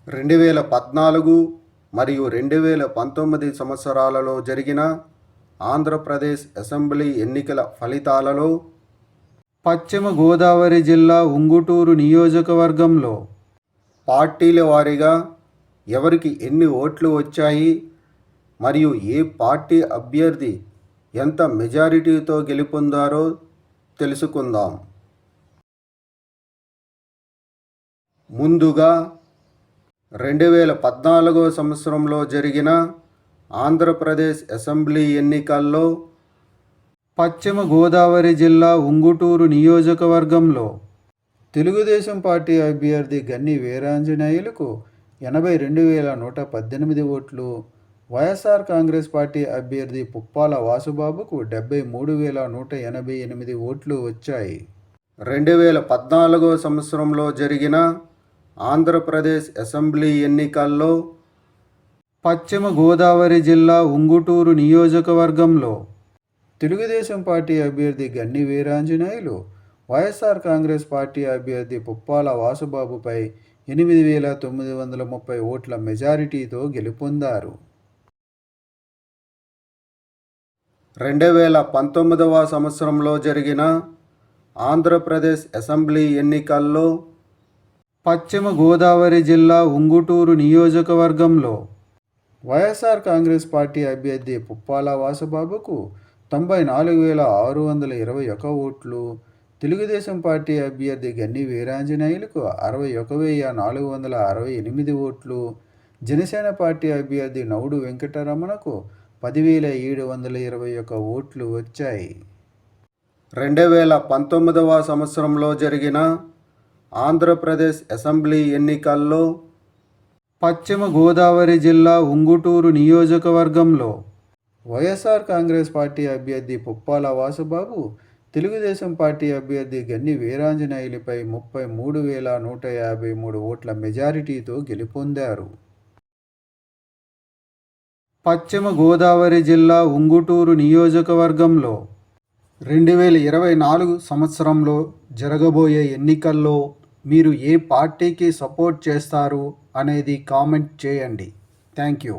2014 మరియు 2019 సంవత్సరాలలో జరిగిన ఆంధ్రప్రదేశ్ అసెంబ్లీ ఎన్నికల ఫలితాలలో పశ్చిమ గోదావరి జిల్లా ఉంగుటూరు నియోజకవర్గంలో పార్టీల వారీగా ఎవరికి ఎన్ని ఓట్లు వచ్చాయి మరియు ఏ పార్టీ అభ్యర్థి ఎంత మెజారిటీతో గెలుపొందారో తెలుసుకుందాం. ముందుగా 2014 సంవత్సరంలో జరిగిన ఆంధ్రప్రదేశ్ అసెంబ్లీ ఎన్నికల్లో పశ్చిమ గోదావరి జిల్లా ఉంగుటూరు నియోజకవర్గంలో తెలుగుదేశం పార్టీ అభ్యర్థి గన్ని వీరాంజనేయులకు 82,118 ఓట్లు, వైఎస్ఆర్ కాంగ్రెస్ పార్టీ అభ్యర్థి పుప్పాల వాసుబాబుకు 73,188 ఓట్లు వచ్చాయి. 2014 సంవత్సరంలో జరిగిన ఆంధ్రప్రదేశ్ అసెంబ్లీ ఎన్నికల్లో పశ్చిమ గోదావరి జిల్లా ఉంగుటూరు నియోజకవర్గంలో తెలుగుదేశం పార్టీ అభ్యర్థి గన్ని వీరాంజనేయులు వైఎస్ఆర్ కాంగ్రెస్ పార్టీ అభ్యర్థి పుప్పాల వాసుబాబుపై 8,930 ఓట్ల మెజారిటీతో గెలుపొందారు. 2019 సంవత్సరంలో జరిగిన ఆంధ్రప్రదేశ్ అసెంబ్లీ ఎన్నికల్లో పశ్చిమ గోదావరి జిల్లా ఉంగుటూరు నియోజకవర్గంలో వైఎస్ఆర్ కాంగ్రెస్ పార్టీ అభ్యర్థి పుప్పాల వాసుబాబుకు 94,621 ఓట్లు, తెలుగుదేశం పార్టీ అభ్యర్థి గన్ని వీరాంజనేయులకు 61,468 ఓట్లు, జనసేన పార్టీ అభ్యర్థి నౌడు వెంకటరమణకు 10,721 ఓట్లు వచ్చాయి. 2019 సంవత్సరంలో జరిగిన ఆంధ్రప్రదేశ్ అసెంబ్లీ ఎన్నికల్లో పశ్చిమ గోదావరి జిల్లా ఉంగుటూరు నియోజకవర్గంలో వైఎస్ఆర్ కాంగ్రెస్ పార్టీ అభ్యర్థి పుప్పాల వాసుబాబు తెలుగుదేశం పార్టీ అభ్యర్థి గన్ని వీరాంజనేయులపై 33,153 ఓట్ల మెజారిటీతో గెలుపొందారు. పశ్చిమ గోదావరి జిల్లా ఉంగుటూరు నియోజకవర్గంలో 2024 సంవత్సరంలో జరగబోయే ఎన్నికల్లో మీరు ఏ పార్టీకి సపోర్ట్ చేస్తారు అనేది కామెంట్ చేయండి. Thank you.